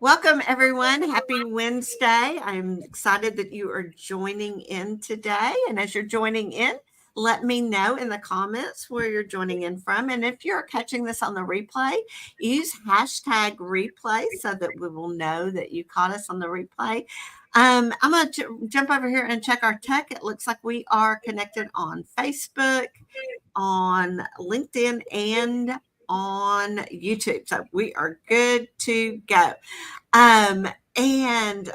Welcome, everyone. Happy Wednesday. I'm excited that you are joining in today. And as you're joining in, let me know in the comments where you're joining in from. And if you're catching this on the replay, use hashtag replay so that we will know that you caught us on the replay. I'm going to jump over here and check our tech. It looks like we are connected on Facebook, on LinkedIn, and on YouTube. So we are good to go. And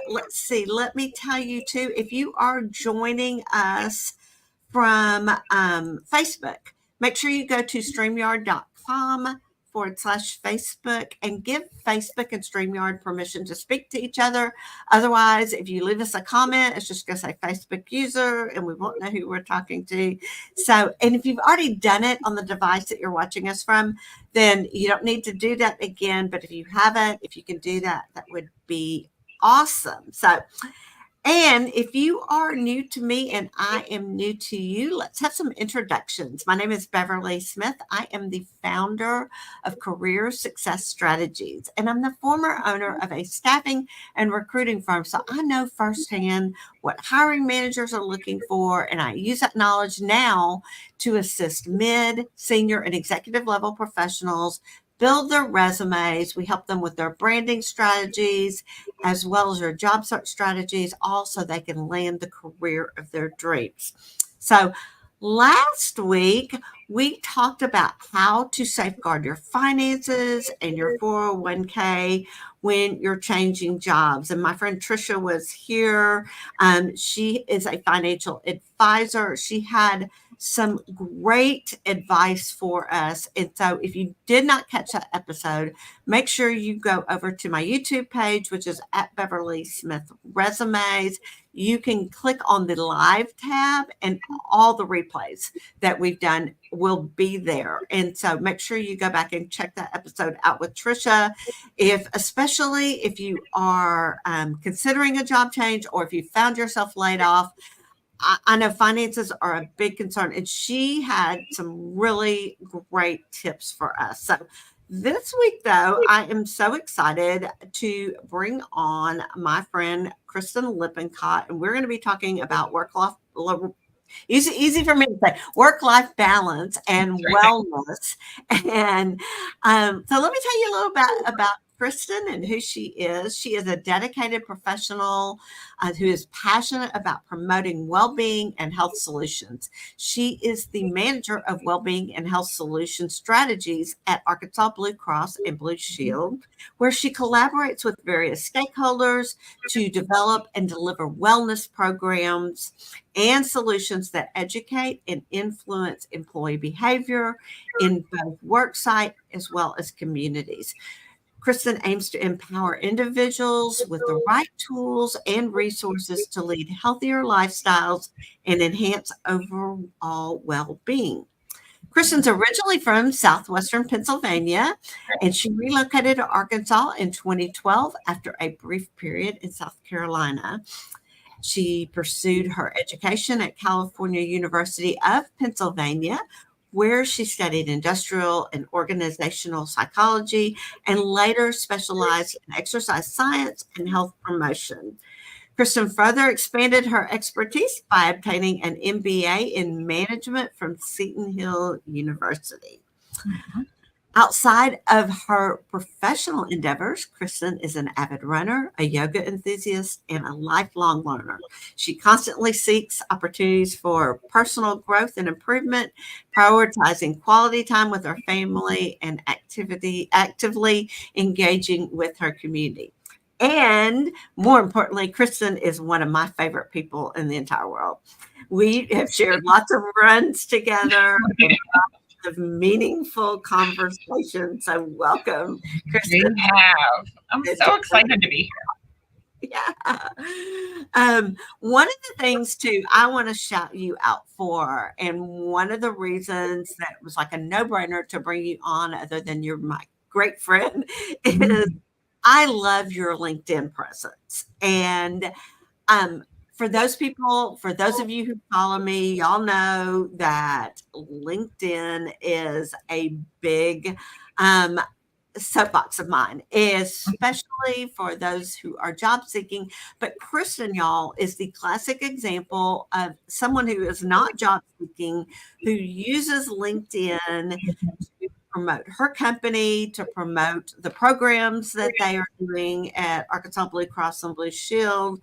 let's see, let me tell you too, if you are joining us from Facebook, make sure you go to StreamYard.com/Facebook and give Facebook and StreamYard permission to speak to each other. Otherwise, if you leave us a comment, it's just going to say Facebook user and we won't know who we're talking to. So, and if you've already done it on the device that you're watching us from, then you don't need to do that again. But if you haven't, if you can do that, that would be awesome. So, and if you are new to me and I am new to you, let's have some introductions. My name is Beverly Smith. I am the founder of Career Success Strategies, and I'm the former owner of a staffing and recruiting firm. So I know firsthand what hiring managers are looking for, and I use that knowledge now to assist mid, senior, and executive level professionals build their resumes. We help them with their branding strategies as well as their job search strategies, all so they can land the career of their dreams. So last week, we talked about how to safeguard your finances and your 401k when you're changing jobs. And my friend Trisha was here. She is a financial advisor. She had some great advice for us. And so if you did not catch that episode, make sure you go over to my YouTube page, which is at Beverly Smith Resumes. You can click on the live tab and all the replays that we've done will be there. And so make sure you go back and check that episode out with Trisha. Especially if you are considering a job change or if you found yourself laid off, I know finances are a big concern, and she had some really great tips for us. So this week, though, I am so excited to bring on my friend Kristen Lippencott, and we're going to be talking about work-life. Easy for me to say, work-life balance and wellness. And so let me tell you a little bit about Kristen and who she is. She is a dedicated professional who is passionate about promoting well-being and health solutions. She is the manager of well-being and health solution strategies at Arkansas Blue Cross and Blue Shield, where she collaborates with various stakeholders to develop and deliver wellness programs and solutions that educate and influence employee behavior in both worksite as well as communities. Kristen aims to empower individuals with the right tools and resources to lead healthier lifestyles and enhance overall well-being. Kristen's originally from southwestern Pennsylvania, and she relocated to Arkansas in 2012 after a brief period in South Carolina. She pursued her education at California University of Pennsylvania, where she studied industrial and organizational psychology and later specialized in exercise science and health promotion. Kristen further expanded her expertise by obtaining an MBA in management from Seton Hill University. Mm-hmm. Outside of her professional endeavors, Kristen is an avid runner, a yoga enthusiast, and a lifelong learner. She constantly seeks opportunities for personal growth and improvement, prioritizing quality time with her family and actively engaging with her community. And more importantly, Kristen is one of my favorite people in the entire world. We have shared lots of runs together. Of meaningful conversation. So welcome, Kristen. We have. I'm so excited to be here. Yeah. One of the things too, I want to shout you out for, and one of the reasons that was like a no-brainer to bring you on, other than you're my great friend, is I love your LinkedIn presence. And for those of you who follow me, y'all know that LinkedIn is a big soapbox of mine, especially for those who are job seeking. But Kristen, y'all, is the classic example of someone who is not job seeking, who uses LinkedIn to promote her company, to promote the programs that they are doing at Arkansas Blue Cross and Blue Shield,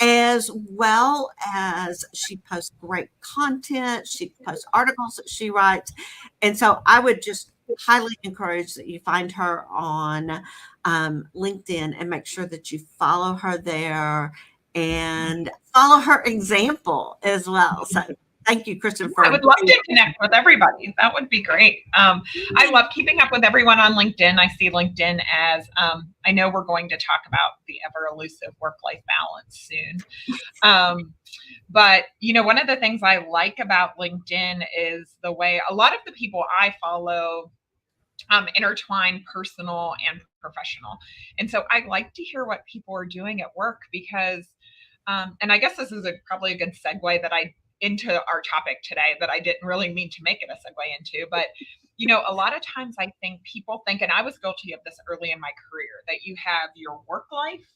as well as she posts great content. She posts articles that she writes. And so I would just highly encourage that you find her on LinkedIn and make sure that you follow her there and follow her example as well. So thank you, Kristen. I would love to connect with everybody. That would be great. I love keeping up with everyone on LinkedIn. I see LinkedIn as, I know we're going to talk about the ever elusive work-life balance soon. But, one of the things I like about LinkedIn is the way a lot of the people I follow intertwine personal and professional. And so I like to hear what people are doing at work because, and I guess this is probably a good segue into our topic today that I didn't really mean to make it a segue into, but a lot of times I think people think, and I was guilty of this early in my career, that you have your work life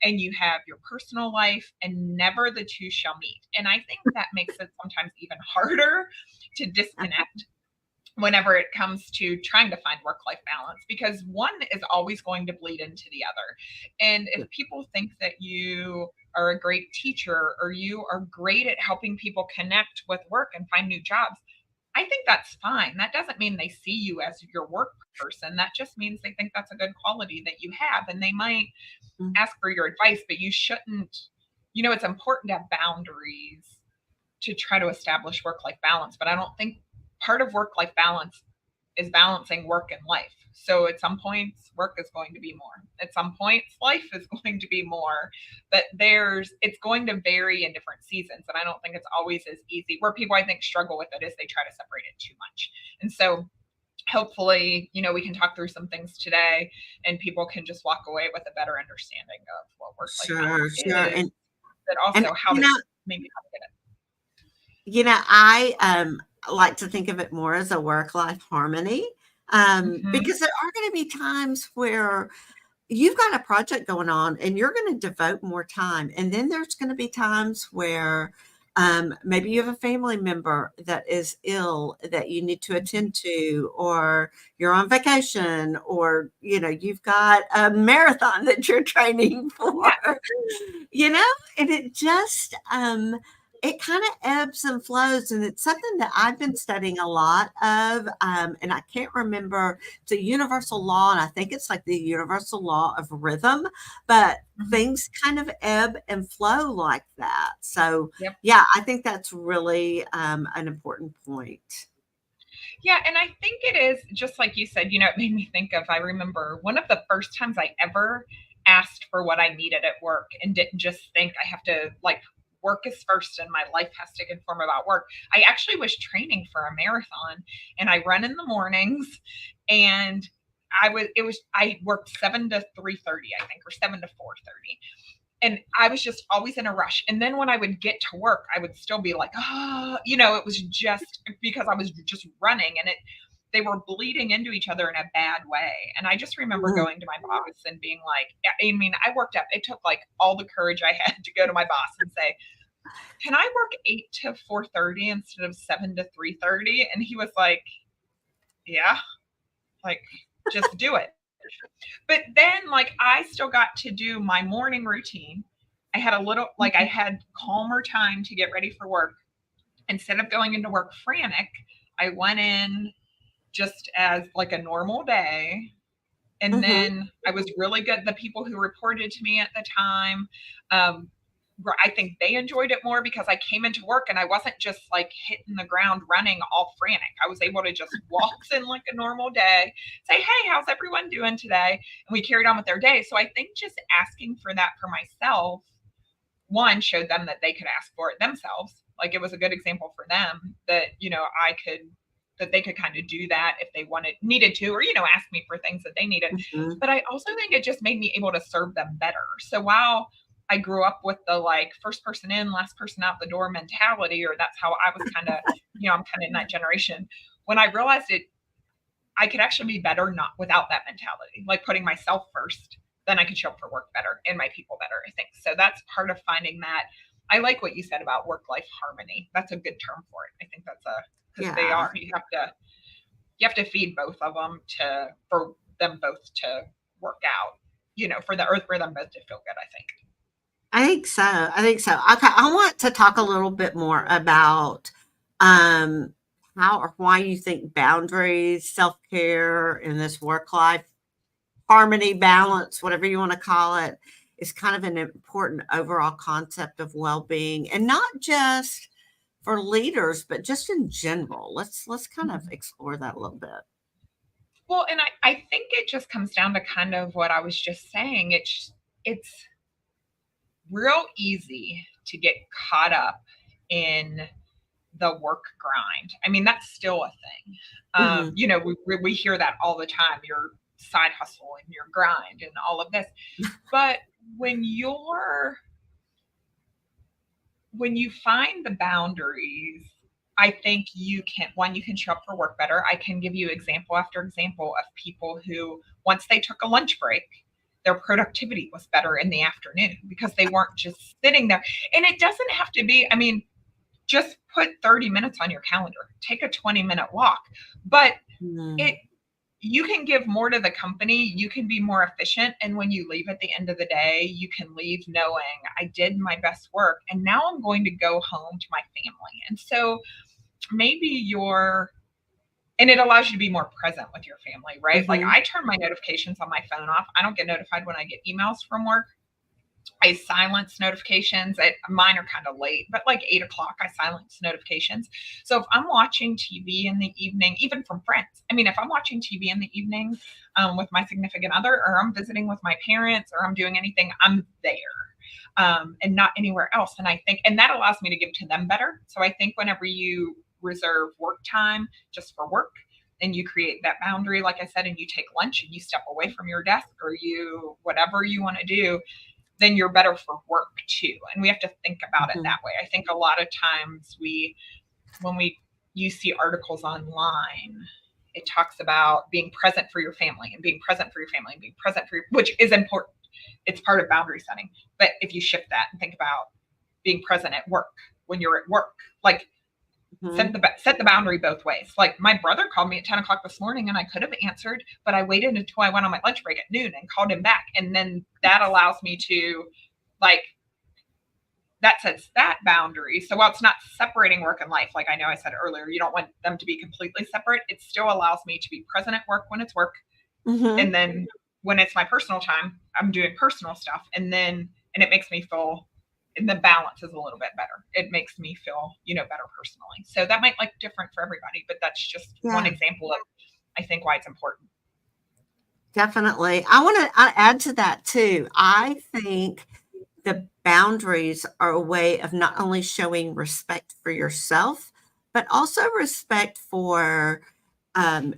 and you have your personal life and never the two shall meet. And I think that makes it sometimes even harder to disconnect whenever it comes to trying to find work-life balance, because one is always going to bleed into the other. And if people think that you are a great teacher or you are great at helping people connect with work and find new jobs, I think that's fine. That doesn't mean they see you as your work person. That just means they think that's a good quality that you have. And they might ask for your advice, but you shouldn't, it's important to have boundaries to try to establish work-life balance. But I don't think part of work-life balance is balancing work and life. So at some points, work is going to be more. At some points, life is going to be more. But it's going to vary in different seasons. And I don't think it's always as easy. Where people, I think, struggle with it is they try to separate it too much. And so hopefully, we can talk through some things today and people can just walk away with a better understanding of what work-life balance is. But also how to get it. I like to think of it more as a work-life harmony, because there are going to be times where you've got a project going on and you're going to devote more time. And then there's going to be times where maybe you have a family member that is ill that you need to attend to, or you're on vacation, or, you've got a marathon that you're training for, and it just, it kind of ebbs and flows. And it's something that I've been studying a lot of. And I can't remember, it's a universal law. And I think it's like the universal law of rhythm, but things kind of ebb and flow like that. So yeah, I think that's really an important point. Yeah. And I think it is just like you said, it made me think of, I remember one of the first times I ever asked for what I needed at work and didn't just think I have to work is first and my life has to conform about work. I actually was training for a marathon and I run in the mornings and I worked 7 to 3:30, I think, or 7 to 4:30. And I was just always in a rush. And then when I would get to work, I would still be like, it was just because I was just running and they were bleeding into each other in a bad way. And I just remember going to my boss and being like, I worked up. It took all the courage I had to go to my boss and say, can I work 8 to 4:30 instead of 7 to 3:30? And he was like, yeah, just do it. But then I still got to do my morning routine. I had a little, I had calmer time to get ready for work. Instead of going into work frantic, I went in just as a normal day. And then I was really good. The people who reported to me at the time, I think they enjoyed it more because I came into work and I wasn't just hitting the ground running all frantic. I was able to just waltz in like a normal day, say, hey, how's everyone doing today? And we carried on with their day. So I think just asking for that for myself, one, showed them that they could ask for it themselves. It was a good example for them that, that they could kind of do that if they needed to, or, ask me for things that they needed. But I also think it just made me able to serve them better. So while I grew up with the first person in, last person out the door mentality, or that's how I was kind of, I'm kind of in that generation. When I realized I could actually be better not without that mentality, like putting myself first. Then I can show up for work better and my people better, I think. So that's part of finding that. I like what you said about work-life harmony. That's a good term for it. I think that's because they Yeah. are. You have to feed both of them for them both to work out. For the earth for them both to feel good, I think. I think so. I think so. Okay, I want to talk a little bit more about um, how or why you think boundaries, self care, and this work life harmony, balance, whatever you want to call it, is kind of an important overall concept of well being, and not just for leaders, but just in general. Let's kind of explore that a little bit. Well, and I think it just comes down to kind of what I was just saying. It's real easy to get caught up in the work grind. I mean, that's still a thing. Mhm. We hear that all the time, your side hustle and your grind and all of this. But when you find the boundaries, I think you can show up for work better. I can give you example after example of people who, once they took a lunch break, their productivity was better in the afternoon because they weren't just sitting there. And it doesn't have to be, I mean, just put 30 minutes on your calendar, take a 20-minute walk. But Mm. it you can give more to the company, you can be more efficient, and when you leave at the end of the day, you can leave knowing I did my best work and now I'm going to go home to my family. And so maybe and it allows you to be more present with your family, right? Like Mhm. I turn my notifications on my phone off. I don't get notified when I get emails from work. I silence notifications. Mine are kind of late, but like 8 o'clock, I silence notifications. So if I'm watching TV in the evening, even from friends, I mean, if I'm watching TV in the evening with my significant other, or I'm visiting with my parents, or I'm doing anything, I'm there and not anywhere else. And I think, and that allows me to give to them better. So I think whenever you reserve work time just for work, and you create that boundary, like I said, and you take lunch and you step away from your desk or you whatever you want to do, then you're better for work too. And we have to think about it Mhm. that way. I think a lot of times when you see articles online, it talks about being present for your family and being present for your family and being present for which is important. It's part of boundary setting. But if you shift that and think about being present at work when you're at work, like set Mhm. the boundary both ways. Like my brother called me at 10 o'clock this morning and I could have answered, but I waited until I went on my lunch break at noon and called him back. And then that allows me to like that sets that boundary. So while it's not separating work and life, like I know I said earlier, you don't want them to be completely separate. It still allows me to be present at work when it's work. Mhm. And then when it's my personal time, I'm doing personal stuff. And it makes me feel, and the balance is a little bit better. It makes me feel, better personally. So that might look different for everybody, but that's just one Yeah. example of, I think, why it's important. Definitely. I want to add to that too. I think the boundaries are a way of not only showing respect for yourself, but also respect for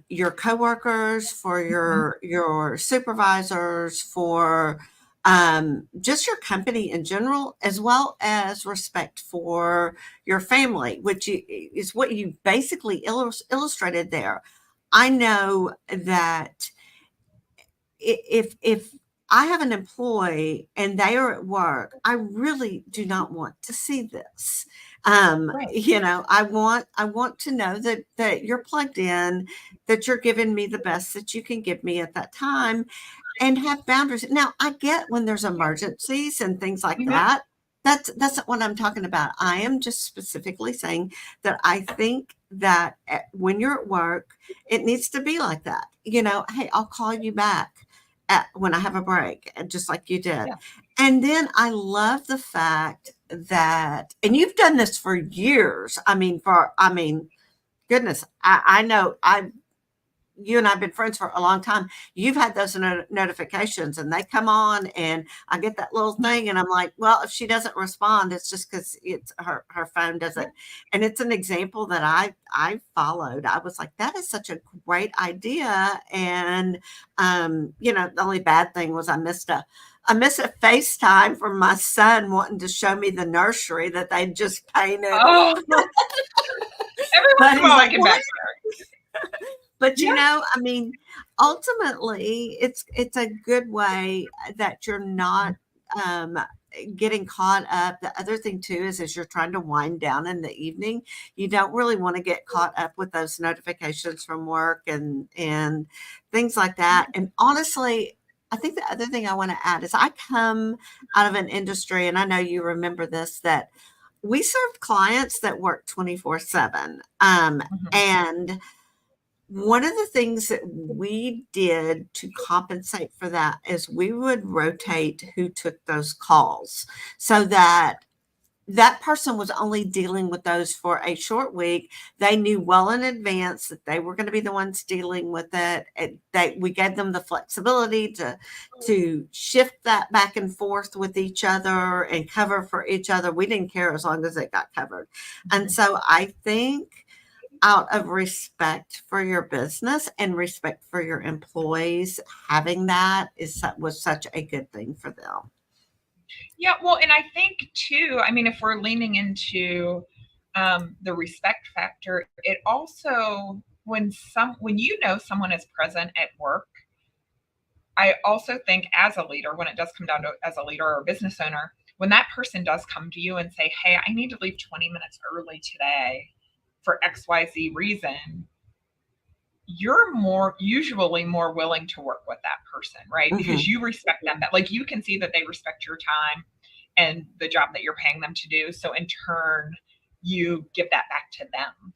your coworkers, for Mhm. your supervisors, for just your company in general, as well as respect for your family, is what you basically illustrated there. I know that if I have an employee and they are at work, I really do not want to see this. Right. I want to know that you're plugged in, that you're giving me the best that you can give me at that time, and have boundaries. Now, I get when there's emergencies and things like Mhm. that. That's not what I'm talking about. I am just specifically saying that I think that when you're at work, it needs to be like that. Hey, I'll call you back when I have a break, just like you did. Yeah. And then I love the fact that, and you've done this for years. I mean, goodness, I know you and I've been friends for a long time. You've had those notifications and they come on and I get that little thing and I'm like, well, if she doesn't respond, it's just because it's her phone Yeah. doesn't. And it's an example that I followed. I was like, that is such a great idea. And the only bad thing was I missed a FaceTime from my son wanting to show me the nursery that they just painted. Oh, every once But in a he's while I like, can well, back. But Yeah. I mean, ultimately, it's a good way that you're not um, getting caught up. The other thing too is as you're trying to wind down in the evening, you don't really want to get caught up with those notifications from work and things like that. And honestly, I think the other thing I want to add is I come out of an industry, and I know you remember this, that we served clients that work 24/7. Mhm. And one of the things that we did to compensate for that is we would rotate who took those calls so that that person was only dealing with those for a short week. They knew well in advance that they were going to be the ones dealing with it. We gave them the flexibility to shift that back and forth with each other and cover for each other. We didn't care as long as it got covered. And Mhm. so I think out of respect for your business and respect for your employees, having that was such a good thing for them. Yeah, well, and I think too, I mean, if we're leaning into the respect factor, it also when you know someone is present at work, I also think as a leader, when it does come down to as a leader or a business owner, when that person does come to you and say, "Hey, I need to leave 20 minutes early today for XYZ reason," you're usually more willing to work with that person, right? Because Hmm. you respect them, that like you can see that they respect your time and the job that you're paying them to do. So in turn, you give that back to them.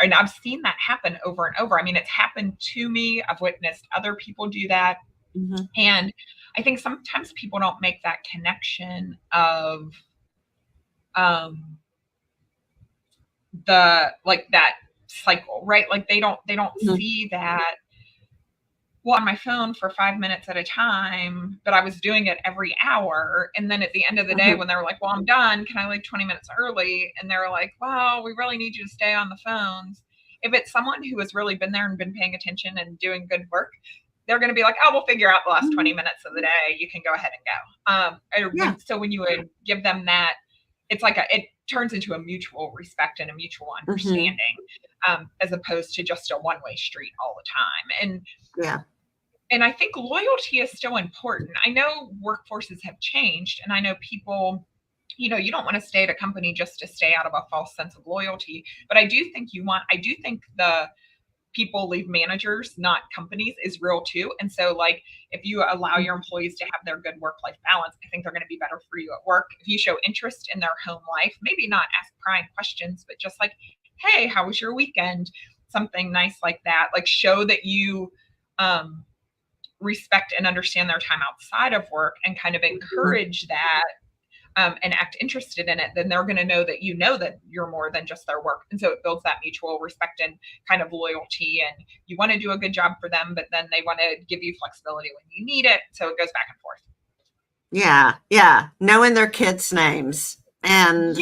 And I've seen that happen over and over. I mean, it's happened to me. I've witnessed other people do that. Hmm. And I think sometimes people don't make that connection of um, the like that cycle, right? Like they don't Hmm. see that well on my phone for 5 minutes at a time, but I was doing it every hour. And then at the end of the day, Hmm. when they were like, well, I'm done, can I leave 20 minutes early? And they're like, well, we really need you to stay on the phones. If it's someone who has really been there and been paying attention and doing good work, they're going to be like, oh, we'll figure out the last 20 minutes of the day. You can go ahead and go. Yeah. When you would give them that, it's like it turns into a mutual respect and a mutual Hmm. understanding, as opposed to just a one-way street all the time. Yeah. And I think loyalty is still important. I know workforces have changed, and I know people, you don't want to stay at a company just to stay out of a false sense of loyalty. But I do think the people leave managers, not companies, is real too. And so, like, if you allow your employees to have their good work life balance, I think they're going to be better for you at work. If you show interest in their home life, maybe not ask prying questions, but just like, hey, how was your weekend? Something nice like that. Like, show that you, um, respect and understand their time outside of work and kind of Hmm. encourage that, and act interested in it, then they're going to know that you're more than just their work. And so it builds that mutual respect and kind of loyalty. And you want to do a good job for them, but then they want to give you flexibility when you need it. So it goes back and forth. Yeah. Yeah. Knowing their kids' names and,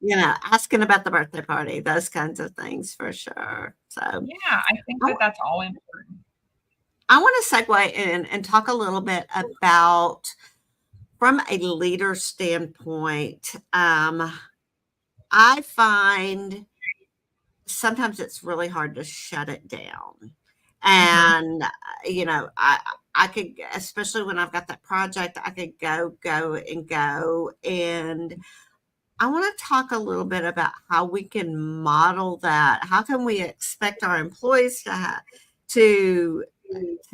Yeah. asking about the birthday party, those kinds of things for sure. So Yeah. I think I, that that's all important. I want to segue in and talk a little bit about from a leader standpoint. I find sometimes it's really hard to shut it down. Mm-hmm. And, I could, especially when I've got that project, I could go, and go. And I want to talk a little bit about how we can model that. How can we expect our employees to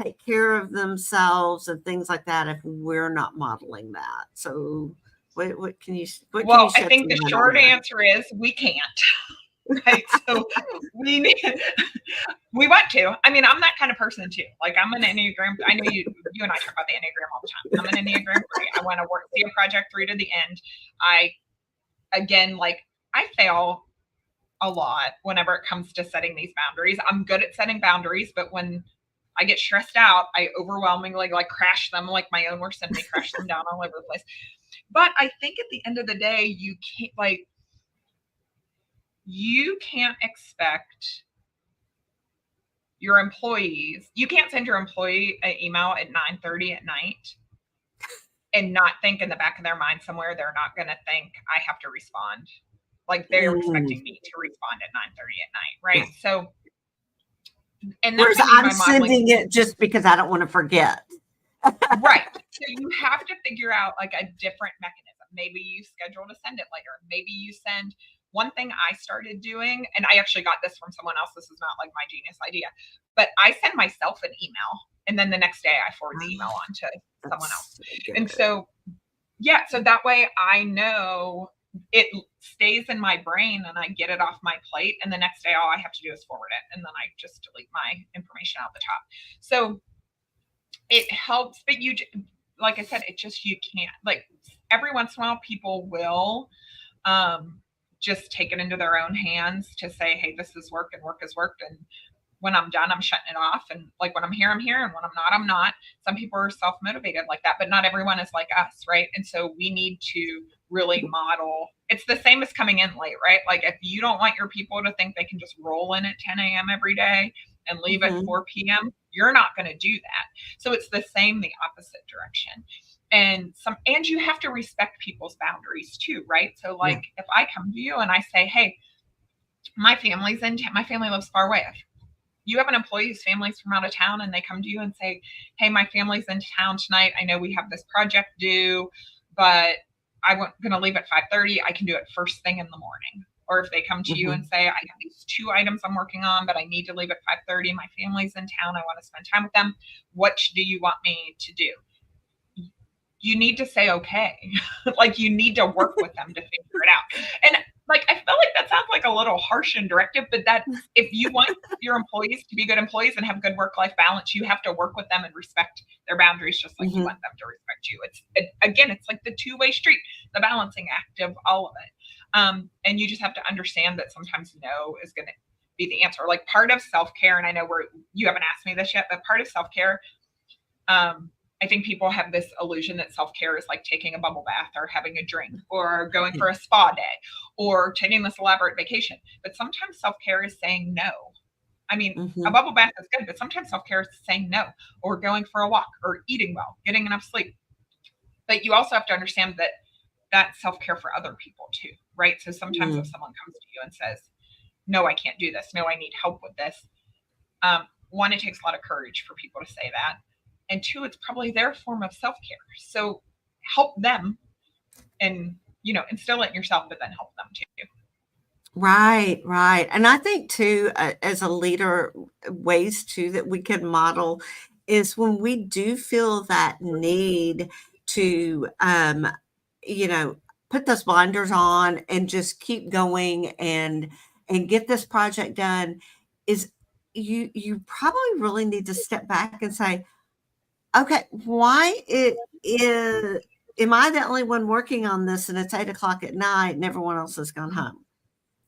take care of themselves and things like that if we're not modeling that? So, what can you Well, I shed think some the light on short that? answer is we can't. Right. So we need, we want to. I mean, I'm that kind of person too. Like I'm an Enneagram. I know you and I talk about the Enneagram all the time. I'm an Enneagram 3. I want to see a project through to the end. I again like I fail a lot whenever it comes to setting these boundaries. I'm good at setting boundaries, but when I get stressed out, I overwhelmingly like crash them like my own worst enemy, crash them down all over the place. But I think at the end of the day, you can't expect your employees, you can't send your employee an email at 9:30 at night and not think in the back of their mind somewhere they're not going to think I have to respond. Like they're Mm, expecting me to respond at 9:30 at night, yeah. right? So And that's Whereas what I mean I'm by modeling. sending it just because I don't want to forget. Right. So you have to figure out like a different mechanism. Maybe you schedule to send it later. Maybe you send one thing I started doing, and I actually got this from someone else. This is not like my genius idea, but I send myself an email and then the next day I forward the email on to someone else. So And so, yeah, so that way I know it stays in my brain and I get it off my plate. And the next day, all I have to do is forward it. And then I just delete my information out the top. So it helps, but you, like I said, it just, you can't, like, every once in a while people will just take it into their own hands to say, hey, this is work and work is work, and when I'm done, I'm shutting it off, and like when I'm here, I'm here, and when I'm not, I'm not. Some people are self-motivated like that, but not everyone is like us, right? And so we need to really model. It's the same as coming in late, right? Like if you don't want your people to think they can just roll in at 10 a.m. every day and leave at 4 p.m., you're not going to do that. So it's the same, the opposite direction. And you have to respect people's boundaries too, right? So like if I come to you and I say, hey, my family lives far away. You have an employee whose family's from out of town and they come to you and say, hey, my family's in town tonight. I know we have this project due, but I'm going to leave at 5:30. I can do it first thing in the morning. Or if they come to you and say, I have these 2 items I'm working on, but I need to leave at 5:30. My family's in town. I want to spend time with them. What do you want me to do? You need to say, okay. Like you need to work with them to figure it out. And like, I feel like that sounds like a little harsh and directive, but that if you want your employees to be good employees and have good work-life balance, you have to work with them and respect their boundaries, just like you want them to respect you. Again, it's like the two-way street, the balancing act of all of it. And you just have to understand that sometimes no is going to be the answer. Like part of self-care, and I know you haven't asked me this yet, but part of self-care, I think people have this illusion that self-care is like taking a bubble bath or having a drink or going for a spa day or taking this elaborate vacation. But sometimes self-care is saying no. I mean, a bubble bath is good, but sometimes self-care is saying no, or going for a walk, or eating well, getting enough sleep. But you also have to understand that that's self-care for other people too, right? So sometimes if someone comes to you and says, no, I can't do this. No, I need help with this. One, it takes a lot of courage for people to say that. And 2, it's probably their form of self-care. So help them and, instill it in yourself, but then help them too. Right, right. And I think too, as a leader, ways too that we can model is when we do feel that need to, put those blinders on and just keep going and get this project done. Is you probably really need to step back and say, okay, why am I the only one working on this and it's 8:00 at night and everyone else has gone home?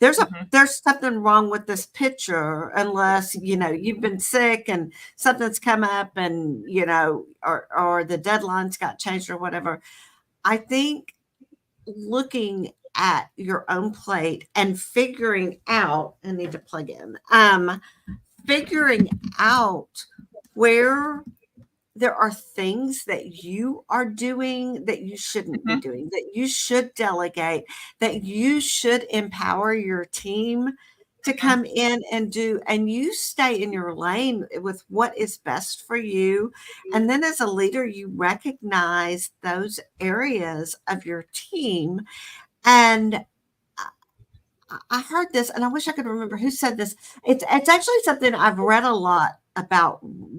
There's something wrong with this picture unless, you've been sick and something's come up and, or the deadlines got changed or whatever. I think looking at your own plate and figuring out, I need to plug in, figuring out where there are things that you are doing that you shouldn't be doing, that you should delegate, that you should empower your team to come in and do, and you stay in your lane with what is best for you. And then as a leader, you recognize those areas of your team. And I heard this, and I wish I could remember who said this. It's actually something I've read a lot about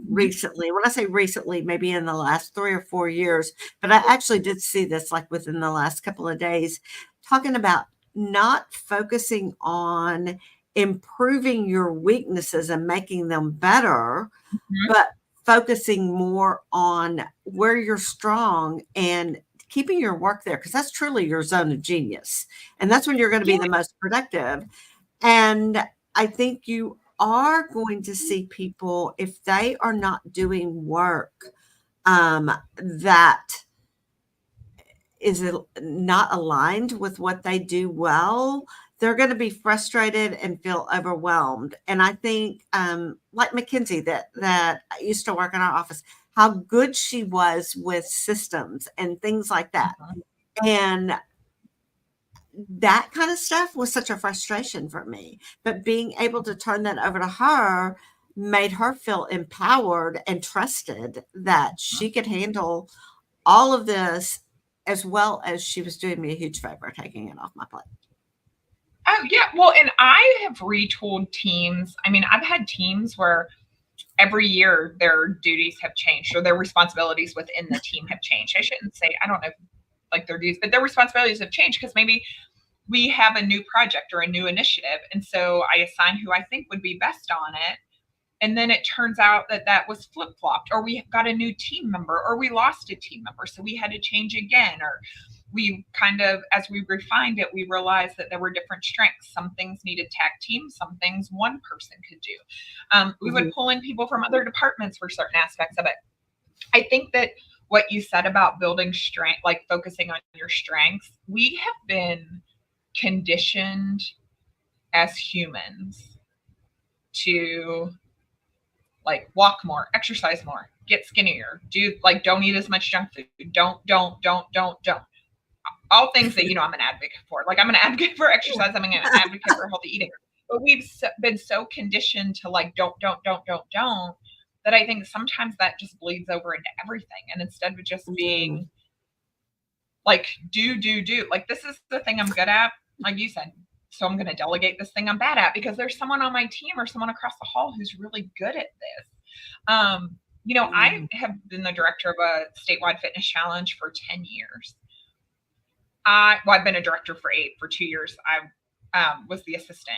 recently. When I say recently, maybe in the last 3 or 4 years, but I actually did see this like within the last couple of days, talking about not focusing on improving your weaknesses and making them better, but focusing more on where you're strong and keeping your work there, because that's truly your zone of genius. And that's when you're going to be the most productive. And I think you are going to see people, if they are not doing work that is not aligned with what they do well, they're going to be frustrated and feel overwhelmed. And I think, like Mackenzie, that used to work in our office, how good she was with systems and things like that. And that kind of stuff was such a frustration for me. But being able to turn that over to her made her feel empowered and trusted that she could handle all of this, as well as she was doing me a huge favor taking it off my plate. Oh yeah. Well, and I have retooled teams. I mean, I've had teams where every year their duties have changed or their responsibilities within the team have changed. I shouldn't say, I don't know, like their duties, but their responsibilities have changed because maybe we have a new project or a new initiative. And so I assign who I think would be best on it. And then it turns out that that was flip-flopped, or we got a new team member, or we lost a team member. So we had to change again, or we kind of, as we refined it, we realized that there were different strengths. Some things needed tag teams, some things one person could do. We would pull in people from other departments for certain aspects of it. I think that what you said about building strength, like focusing on your strengths, we have been conditioned as humans to like walk more, exercise more, get skinnier, don't eat as much junk food, don't. All things that, I'm an advocate for. Like I'm an advocate for exercise, I'm an advocate for healthy eating. But we've been so conditioned to like don't, that I think sometimes that just bleeds over into everything. And instead of just being like do, like this is the thing I'm good at, like you said, so I'm going to delegate this thing I'm bad at because there's someone on my team or someone across the hall who's really good at this. I have been the director of a statewide fitness challenge for 10 years. I've been a director for 8. For 2 years, I was the assistant.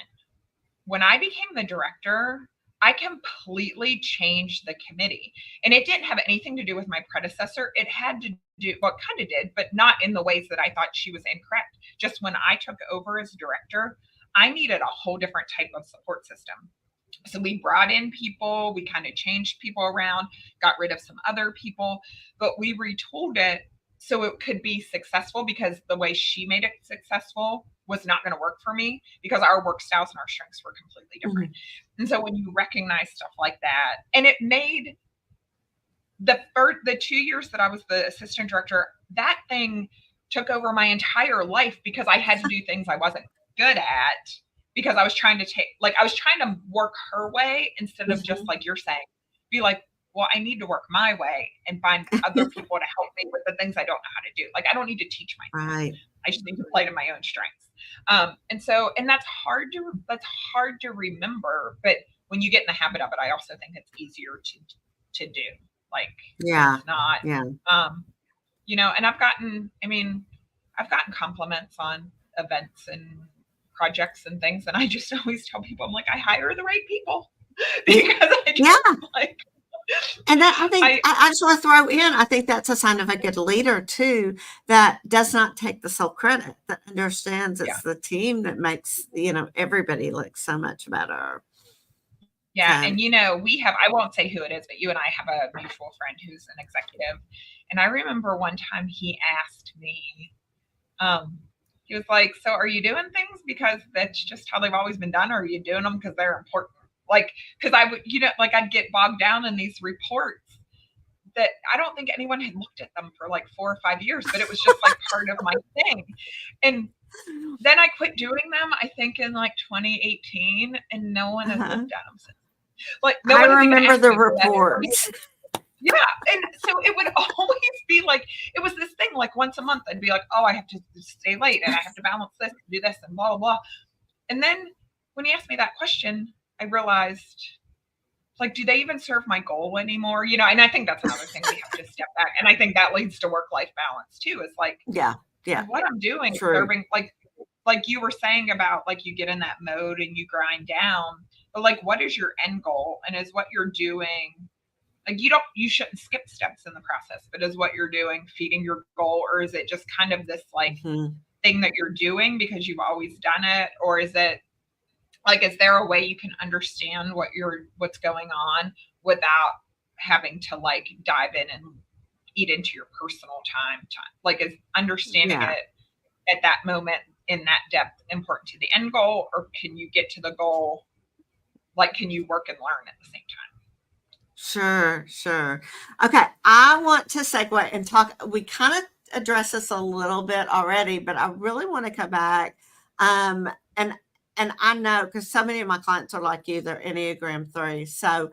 When I became the director, I completely changed the committee. And it didn't have anything to do with my predecessor. It had to do, well, it kind of did, but not in the ways that I thought she was incorrect. Just when I took over as director, I needed a whole different type of support system. So we brought in people, we kind of changed people around, got rid of some other people, but we retooled it so it could be successful, because the way she made it successful was not going to work for me because our work styles and our strengths were completely different. And so when you recognize stuff like that, and it made the 2 years that I was the assistant director, that thing took over my entire life because I had to do things I wasn't good at because I was trying to work her way instead of just like you're saying, be like, well, I need to work my way and find other people to help me with the things I don't know how to do. Like I don't need to teach myself. Right. I just need to play to my own strengths. And that's hard to remember, but when you get in the habit of it, I also think it's easier to do. Like, it's not, and I've gotten compliments on events and projects and things. And I just always tell people, I'm like, I hire the right people because I just and that, I think I just want to throw in, I think that's a sign of a good leader too, that does not take the sole credit, that understands it's the team that makes, everybody look so much better. Yeah. And I won't say who it is, but you and I have a mutual friend who's an executive. And I remember one time he asked me, he was like, so are you doing things because that's just how they've always been done? Or are you doing them because they're important? Like, because I would, I'd get bogged down in these reports that I don't think anyone had looked at them for like 4 or 5 years, but it was just like part of my thing. And then I quit doing them, I think in like 2018, and no one has looked at them since. Like, no one remember the reports. Yeah. And so it would always be like, it was this thing, like once a month, I'd be like, oh, I have to stay late and I have to balance this and do this and blah, blah, blah. And then when he asked me that question, I realized, like, do they even serve my goal anymore? And I think that's another thing we have to step back. And I think that leads to work-life balance too, is like, what I'm doing, serving, like you were saying about like, you get in that mode and you grind down, but like, what is your end goal? And is what you're doing, like, you shouldn't skip steps in the process, but is what you're doing feeding your goal? Or is it just kind of this like thing that you're doing because you've always done it? Or is it like, is there a way you can understand what's going on without having to like dive in and eat into your personal time? Like, is understanding it at that moment in that depth important to the end goal? Or can you get to the goal? Like, can you work and learn at the same time? Sure. Okay. I want to segue and talk. We kind of addressed this a little bit already, but I really want to come back. And and I know because so many of my clients are like you, they're Enneagram 3. So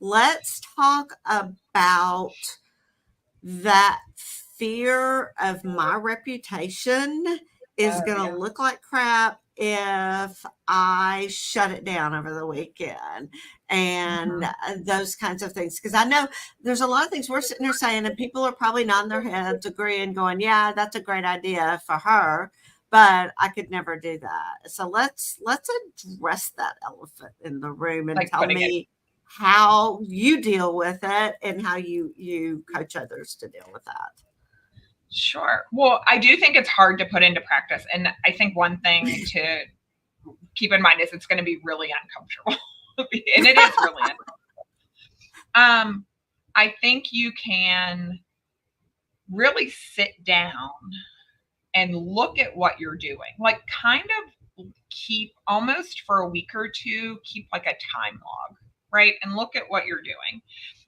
let's talk about that fear of my reputation is Oh, going to yeah. look like crap if I shut it down over the weekend and Mhm. those kinds of things. Because I know there's a lot of things we're sitting there saying, and people are probably nodding their heads, agreeing, going, yeah, that's a great idea for her. But I could never do that. So let's address that elephant in the room and Like tell putting it. me how you deal with it and how you coach others to deal with that. Sure. Well, I do think it's hard to put into practice. And I think one thing to keep in mind is it's going to be really uncomfortable. And it is really uncomfortable. I think you can really sit down and look at what you're doing. Like kind of keep almost for a week or two, keep like a time log, right? And look at what you're doing.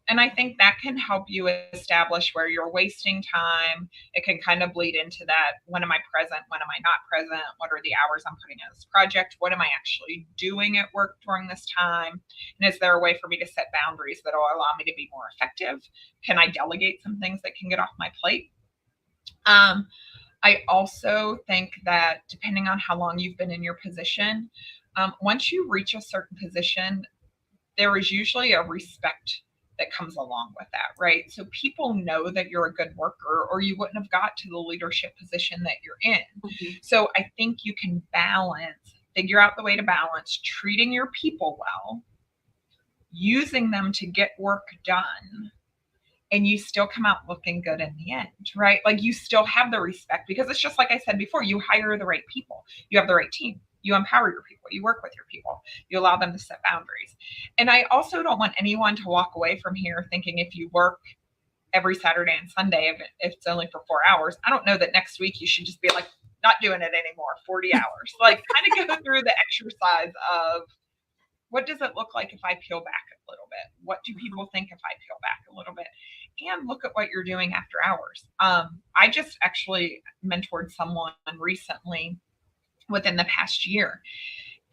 And I think that can help you establish where you're wasting time. It can kind of bleed into that. When am I present? When am I not present? What are the hours I'm putting in this project? What am I actually doing at work during this time? And is there a way for me to set boundaries that will allow me to be more effective? Can I delegate some things that can get off my plate? I also think that depending on how long you've been in your position, once you reach a certain position, there is usually a respect that comes along with that, right? So people know that you're a good worker or you wouldn't have got to the leadership position that you're in. Mm-hmm. So I think you can figure out the way to balance treating your people well, using them to get work done, and you still come out looking good in the end, right? Like you still have the respect because it's just like I said before, you hire the right people, you have the right team, you empower your people, you work with your people, you allow them to set boundaries. And I also don't want anyone to walk away from here thinking if you work every Saturday and Sunday, if it's only for 4 hours, I don't know that next week you should just be like, not doing it anymore, 40 hours. Like kind of go through the exercise of what does it look like if I peel back a little bit? What do people think if I peel back a little bit? And look at what you're doing after hours. I just actually mentored someone recently within the past year,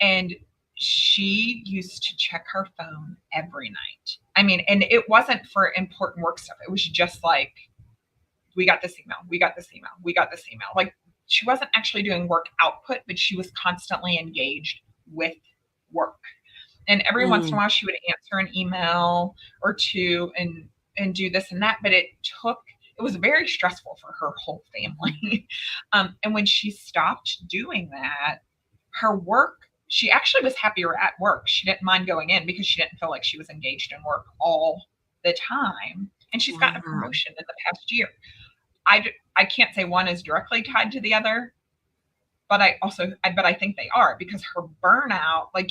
and she used to check her phone every night. I mean, and it wasn't for important work stuff. It was just like, we got this email, we got this email, we got this email. Like she wasn't actually doing work output, but she was constantly engaged with work. And every once in a while she would answer an email or two and do this and that, but it was very stressful for her whole family. And when she stopped doing that, her work, she actually was happier at work. She didn't mind going in because she didn't feel like she was engaged in work all the time. And she's gotten a Wow. promotion in the past year. I can't say one is directly tied to the other, but I think they are, because her burnout, like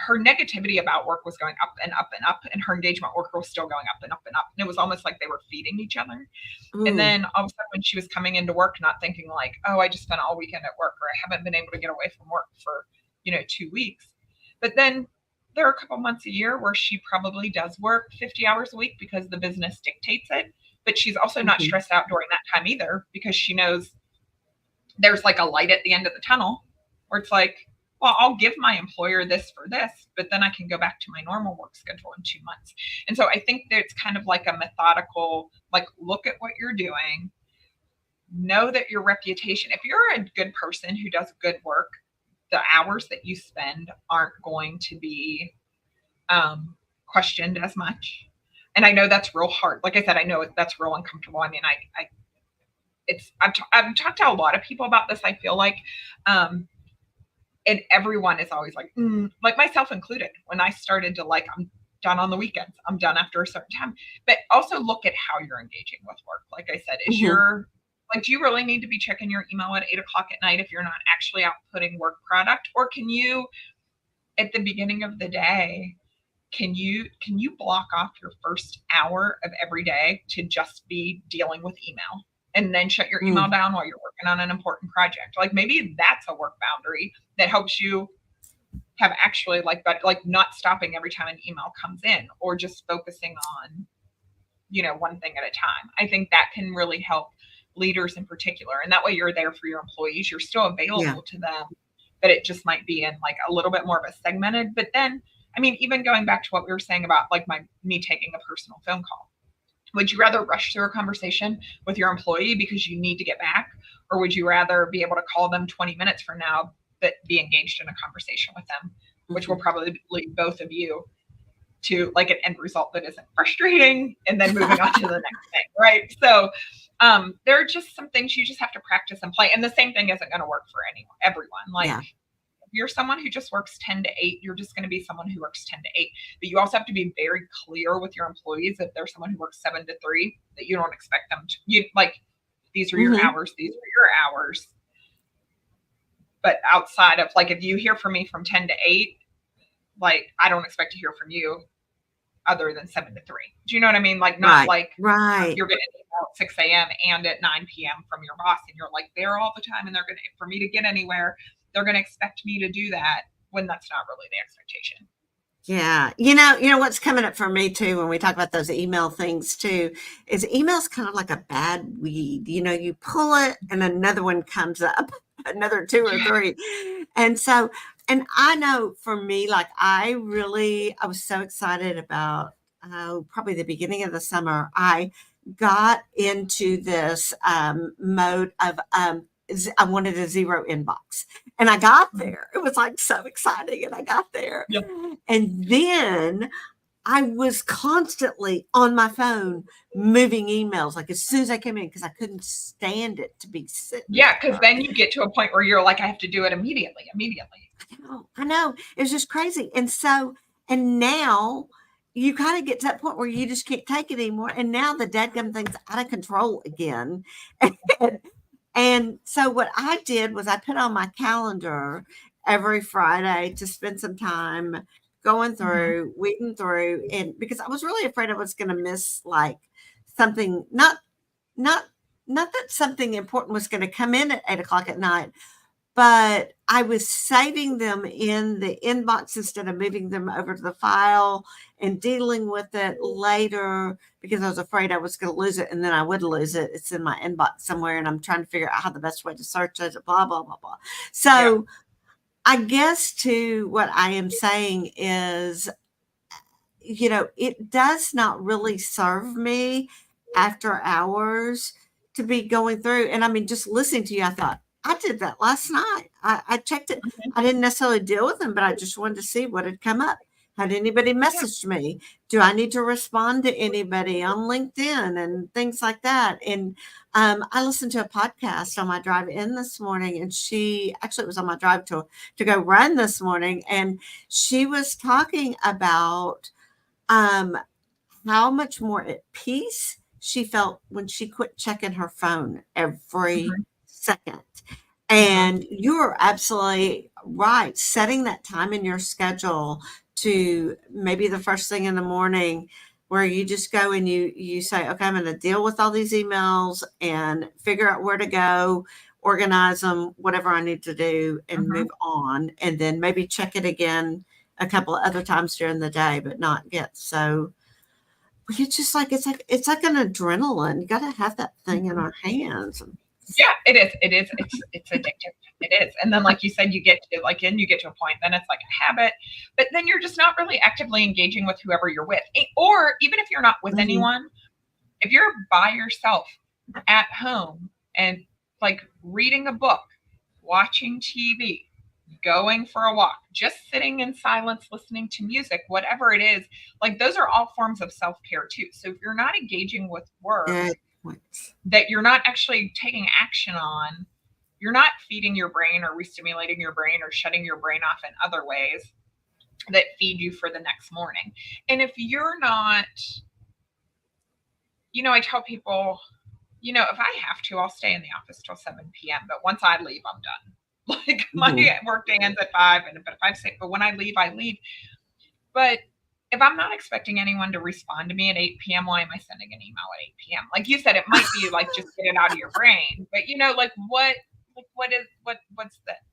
her negativity about work was going up and up and up, and her engagement work was still going up and up and up. And it was almost like they were feeding each other. And then all of a sudden when she was coming into work, not thinking like, oh, I just spent all weekend at work, or I haven't been able to get away from work for, 2 weeks. But then there are a couple months a year where she probably does work 50 hours a week because the business dictates it. But she's also not stressed out during that time either, because she knows there's like a light at the end of the tunnel where it's like, well, I'll give my employer this for this, but then I can go back to my normal work schedule in 2 months. And so I think that it's kind of like a methodical, like, look at what you're doing, know that your reputation, if you're a good person who does good work, the hours that you spend aren't going to be questioned as much. And I know that's real hard. Like I said, I know that's real uncomfortable. I mean, I've talked to a lot of people about this. I feel like, and everyone is always like, like myself included. When I started to like, I'm done on the weekends, I'm done after a certain time. But also look at how you're engaging with work. Like I said, is your like, do you really need to be checking your email at 8:00 at night if you're not actually outputting work product? Or can you, at the beginning of the day, can you block off your first hour of every day to just be dealing with email, and then shut your email down while you're working on an important project? Like maybe that's a work boundary that helps you have actually like not stopping every time an email comes in, or just focusing on, one thing at a time. I think that can really help leaders in particular. And that way you're there for your employees. You're still available to them, that it just might be in like a little bit more of a segmented. But then, I mean, even going back to what we were saying about like me taking a personal phone call, would you rather rush through a conversation with your employee because you need to get back? Or would you rather be able to call them 20 minutes from now, but be engaged in a conversation with them, which will probably lead both of you to like an end result that isn't frustrating and then moving on to the next thing, right? So there are just some things you just have to practice and play. And the same thing isn't going to work for everyone. Like if you're someone who just works 10 to 8, you're just going to be someone who works 10 to 8. But you also have to be very clear with your employees if there's someone who works 7 to 3 that you don't expect them to, these are your hours, these are your hours. But outside of like, if you hear from me from 10 to 8, like I don't expect to hear from you other than 7 to 3. Do you know what I mean? Like not you're getting an email at 6 a.m. and at 9 p.m. from your boss and you're like there all the time and they're going to, for me to get anywhere, they're going to expect me to do that when that's not really the expectation. Yeah. You know what's coming up for me too, when we talk about those email things too, is email's kind of like a bad weed. You pull it and another one comes up, another 2 or 3. And so, and I know for me, like I was so excited about, probably the beginning of the summer, I got into this mode of, I wanted a 0 inbox and I got there. It was like so exciting and I got there. Yep. And then I was constantly on my phone moving emails like as soon as I came in because I couldn't stand it to be sitting. Yeah, because then you get to a point where you're like, I have to do it immediately. I know. It was just crazy. And now you kind of get to that point where you just can't take it anymore. And now the dadgum thing's out of control again. And so what I did was I put on my calendar every Friday to spend some time going through, weeding through, and because I was really afraid I was going to miss like something, not that something important was going to come in at 8:00 at night, but I was saving them in the inbox instead of moving them over to the file and dealing with it later because I was afraid I was going to lose it and then I would lose it. It's in my inbox somewhere and I'm trying to figure out how the best way to search it, blah, blah, blah, blah. So I guess to what I am saying is, it does not really serve me after hours to be going through. And I mean, just listening to you, I thought, I did that last night. I checked it. I didn't necessarily deal with them, but I just wanted to see what had come up. Had anybody messaged me? Do I need to respond to anybody on LinkedIn and things like that? And I listened to a podcast on my drive in this morning, and it was on my drive to go run this morning, and she was talking about how much more at peace she felt when she quit checking her phone every second. And you're absolutely right. Setting that time in your schedule to maybe the first thing in the morning where you just go and you say, okay, I'm going to deal with all these emails and figure out where to go, organize them, whatever I need to do, and move on. And then maybe check it again a couple of other times during the day, but not get so. It's just like it's like an adrenaline. You got to have that thing in our hands. Yeah, it is. It's addictive. It is. And then, like you said, you get to a point, then it's like a habit, but then you're just not really actively engaging with whoever you're with. Or even if you're not with anyone, if you're by yourself at home and like reading a book, watching TV, going for a walk, just sitting in silence, listening to music, whatever it is, like those are all forms of self-care too. So if you're not engaging with work, that you're not actually taking action on, you're not feeding your brain or re-stimulating your brain or shutting your brain off in other ways that feed you for the next morning. And if you're not, I tell people, if I have to, I'll stay in the office till 7 p.m. But once I leave, I'm done. Like my work day ends at 5, but when I leave, I leave. But if I'm not expecting anyone to respond to me at 8 p.m., why am I sending an email at 8 p.m.? Like you said, it might be like just get it out of your brain, but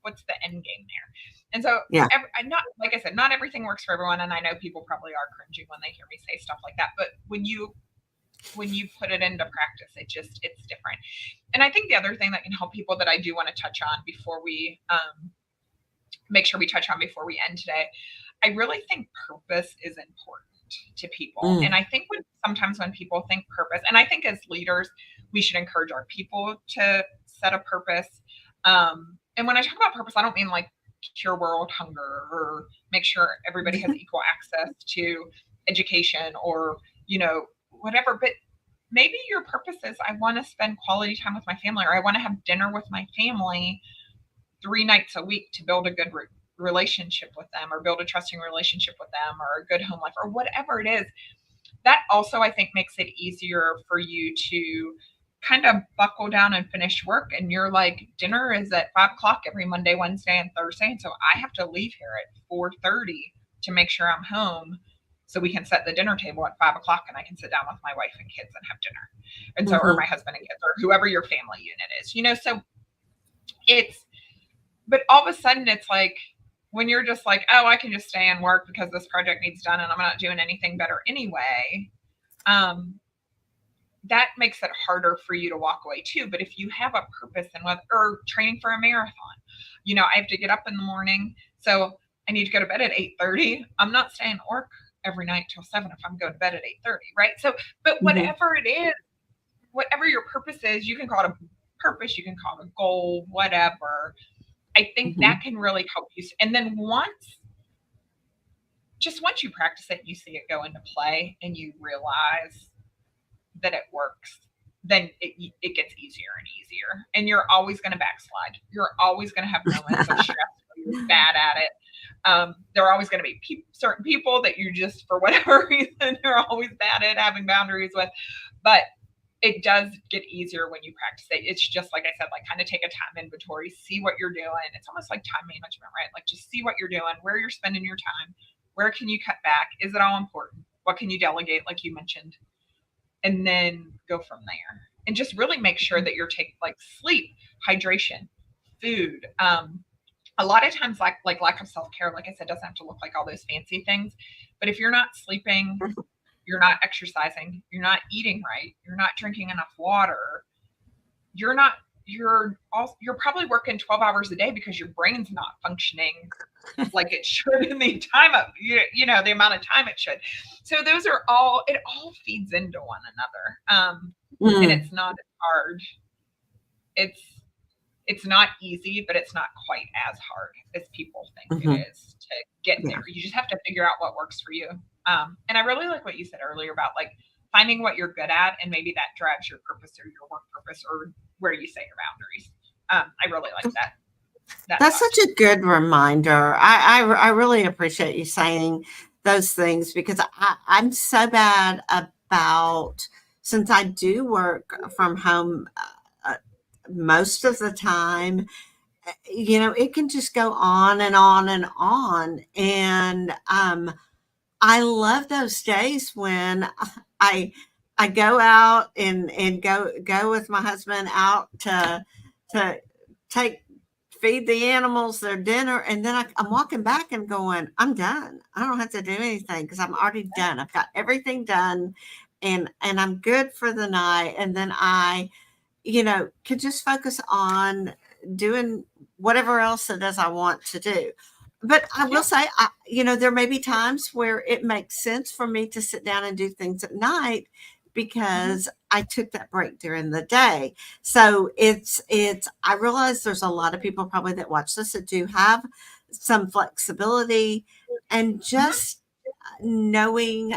what's the end game there? And so, like I said, not everything works for everyone, and I know people probably are cringing when they hear me say stuff like that. But when you put it into practice, it's different. And I think the other thing that can help people that I do want to touch on before we make sure we touch on before we end today. I really think purpose is important to people. And I think sometimes when people think purpose, and I think as leaders, we should encourage our people to set a purpose. And when I talk about purpose, I don't mean like cure world hunger or make sure everybody has equal access to education or, whatever. But maybe your purpose is I want to spend quality time with my family, or I want to have dinner with my family 3 nights a week to build a good relationship with them, or build a trusting relationship with them, or a good home life, or whatever it is. That also, I think, makes it easier for you to kind of buckle down and finish work. And you're like, dinner is at 5:00 every Monday, Wednesday, and Thursday. And so I have to leave here at 4:30 to make sure I'm home so we can set the dinner table at 5:00 and I can sit down with my wife and kids and have dinner. And so, or my husband and kids, or whoever your family unit is, so but all of a sudden it's like, when you're just like, oh, I can just stay and work because this project needs done and I'm not doing anything better anyway, that makes it harder for you to walk away too. But if you have a purpose or training for a marathon, I have to get up in the morning, so I need to go to bed at 8:30. I'm not staying at work every night till 7 if I'm going to bed at 8:30, right? So, but whatever it is, whatever your purpose is, you can call it a purpose, you can call it a goal, whatever. I think that can really help you. And then once you practice it, you see it go into play and you realize that it works, then it gets easier and easier. And you're always going to backslide. You're always going to have moments of stress where you're bad at it. There are always going to be certain people that you just, for whatever reason, you're always bad at having boundaries with. But it does get easier when you practice it. It's just like I said, like kind of take a time inventory, see what you're doing. It's almost like time management, right? Like just see what you're doing, where you're spending your time, where can you cut back? Is it all important? What can you delegate, like you mentioned? And then go from there. And just really make sure that you're taking like sleep, hydration, food. A lot of times like lack of self-care, like I said, doesn't have to look like all those fancy things. But if you're not sleeping, you're not exercising, you're not eating right, you're not drinking enough water, you're probably working 12 hours a day because your brain's not functioning like it should in the time of, the amount of time it should. So it all feeds into one another. And it's not hard. It's not easy, but it's not quite as hard as people think it is to get there. You just have to figure out what works for you. And I really like what you said earlier about like finding what you're good at, and maybe that drives your purpose or your work purpose or where you set your boundaries. I really like that. That's such a good reminder. I really appreciate you saying those things, because I'm so bad about, since I do work from home most of the time, it can just go on and on and on. And I love those days when I go out and go with my husband out to feed the animals their dinner, and then I'm walking back and going, I'm done. I don't have to do anything because I'm already done. I've got everything done, and I'm good for the night. And then I, can just focus on doing whatever else it is I want to do. But I will say, there may be times where it makes sense for me to sit down and do things at night because I took that break during the day. So I realize there's a lot of people probably that watch this that do have some flexibility, and just knowing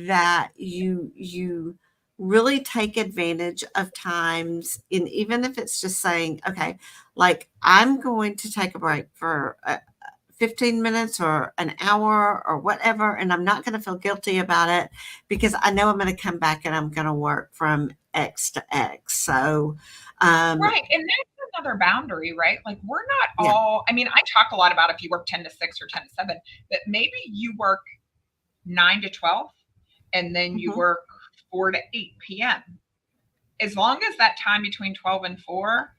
that you really take advantage of times, and even if it's just saying, okay, like I'm going to take a break for 15 minutes or an hour or whatever, and I'm not going to feel guilty about it because I know I'm going to come back and I'm going to work from X to X. So, right. And that's another boundary, right? Like we're not all, I mean, I talk a lot about if you work 10 to 6 or 10 to 7, but maybe you work 9 to 12 and then you work 4 to 8 p.m. As long as that time between 12 and 4,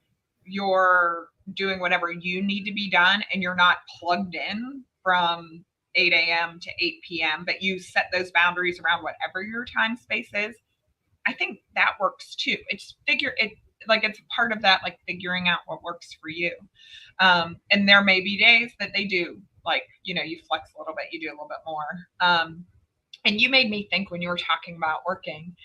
you're doing whatever you need to be done and you're not plugged in from 8 a.m. to 8 p.m., but you set those boundaries around whatever your time space is, I think that works too. like it's part of that, like figuring out what works for you. And there may be days that they do, like, you flex a little bit, you do a little bit more. And you made me think when you were talking about working.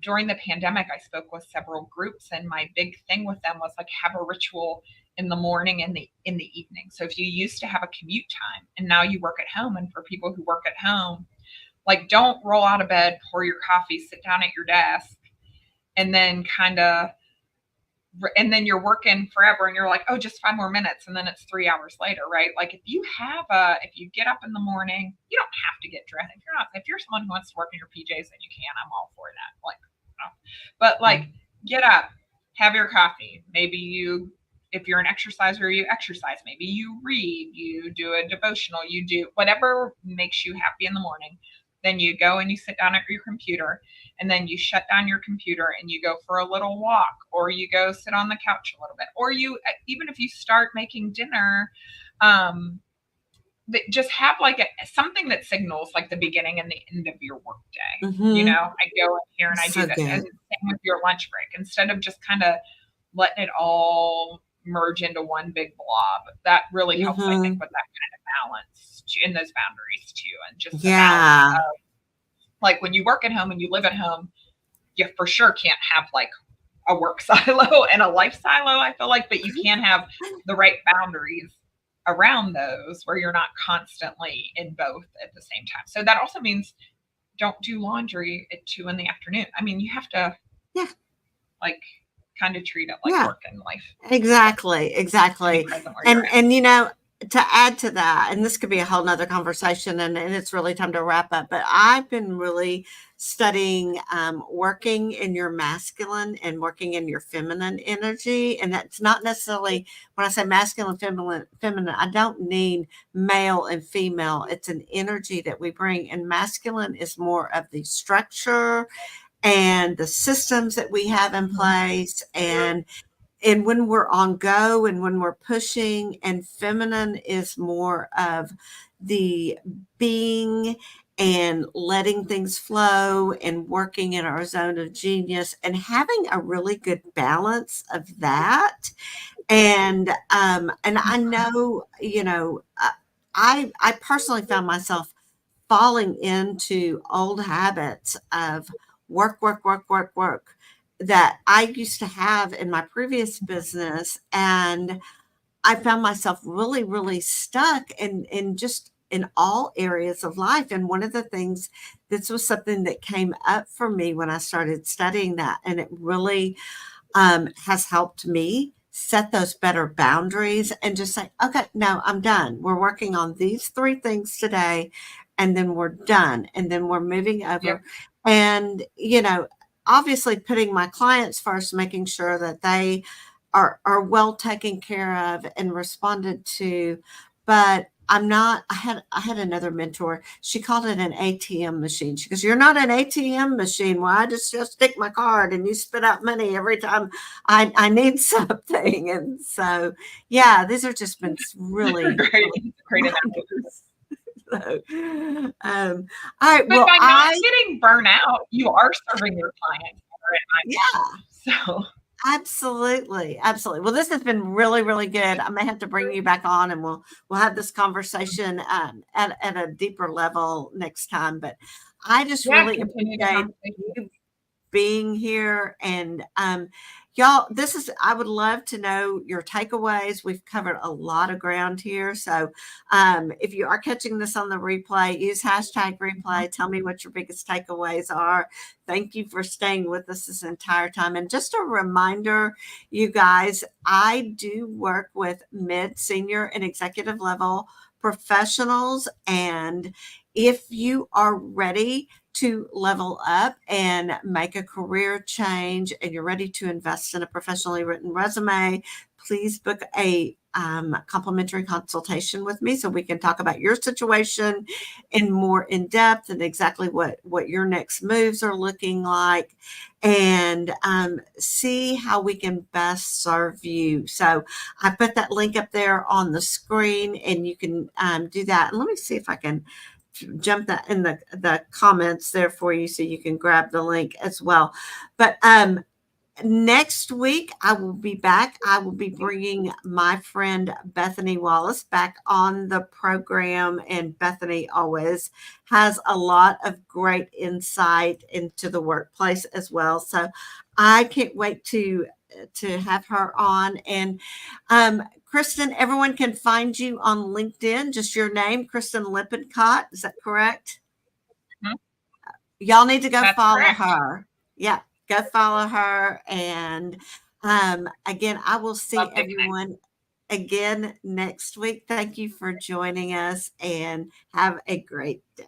During the pandemic, I spoke with several groups, and my big thing with them was like have a ritual in the morning and in the evening. So if you used to have a commute time and now you work at home, and for people who work at home, like don't roll out of bed, pour your coffee, sit down at your desk, and then and then you're working forever and you're like, oh, just 5 more minutes. And then it's 3 hours later, right? Like if you get up in the morning, you don't have to get dressed. If you're someone who wants to work in your PJs, then you can, I'm all for that. Like, but like get up, have your coffee. Maybe if you're an exerciser, you exercise. Maybe you read, you do a devotional, you do whatever makes you happy in the morning. Then you go and you sit down at your computer, and then you shut down your computer and you go for a little walk, or you go sit on the couch a little bit, or even if you start making dinner, just have like something that signals like the beginning and the end of your work day. Mm-hmm. I go in here and I do this. And same with your lunch break. Instead of just kind of letting it all merge into one big blob, that really helps, I think, with that kind of balance in those boundaries too. And just the balance of, like when you work at home and you live at home, you for sure can't have like a work silo and a life silo, I feel like, but you can have the right boundaries around those where you're not constantly in both at the same time. So that also means don't do laundry at 2 p.m. I mean, you have to like kind of treat it like work and life. Exactly. And to add to that, and this could be a whole nother conversation, and it's really time to wrap up, but I've been really studying working in your masculine and working in your feminine energy. And that's not necessarily, when I say masculine, feminine, I don't mean male and female. It's an energy that we bring. And masculine is more of the structure and the systems that we have in place, and when we're on go and when we're pushing, and feminine is more of the being and letting things flow and working in our zone of genius and having a really good balance of that. And I know, I personally found myself falling into old habits of work that I used to have in my previous business. And I found myself really, really stuck in just in all areas of life. And one of the things, this was something that came up for me when I started studying that. And it really has helped me set those better boundaries and just say, okay, no, I'm done. We're working on these 3 things today, and then we're done. And then we're moving over. Yep. And, obviously putting my clients first, making sure that they are well taken care of and responded to. But I had another mentor. She called it an ATM machine. She goes, you're not an ATM machine. Well, I just stick my card and you spit out money every time I need something. And so, these are just been really great analogies. So, all right. But by not getting burnt out, you are serving your clients better. So absolutely. Well, this has been really, really good. I may have to bring you back on, and we'll have this conversation at a deeper level next time. But I just really appreciate you being here, and y'all, I would love to know your takeaways. We've covered a lot of ground here. So if you are catching this on the replay, use #replay. Tell me what your biggest takeaways are. Thank you for staying with us this entire time. And just a reminder, you guys, I do work with mid, senior, and executive level professionals. And if you are ready to level up and make a career change, and you're ready to invest in a professionally written resume, please book a complimentary consultation with me so we can talk about your situation in depth and exactly what your next moves are looking like, and see how we can best serve you. So I put that link up there on the screen, and you can do that. And let me see if I can jump that in the comments there for you so you can grab the link as well. But Next week, I will be back. I will be bringing my friend Bethany Wallace back on the program. And Bethany always has a lot of great insight into the workplace as well. So I can't wait to have her on. And Kristen, everyone can find you on LinkedIn, just your name, Kristen Lippencott. Is that correct? Mhm. Y'all need to go That's follow correct. her. Yeah, go follow her. And again, I will see Love to connect. everyone again next week. Thank you for joining us and have a great day.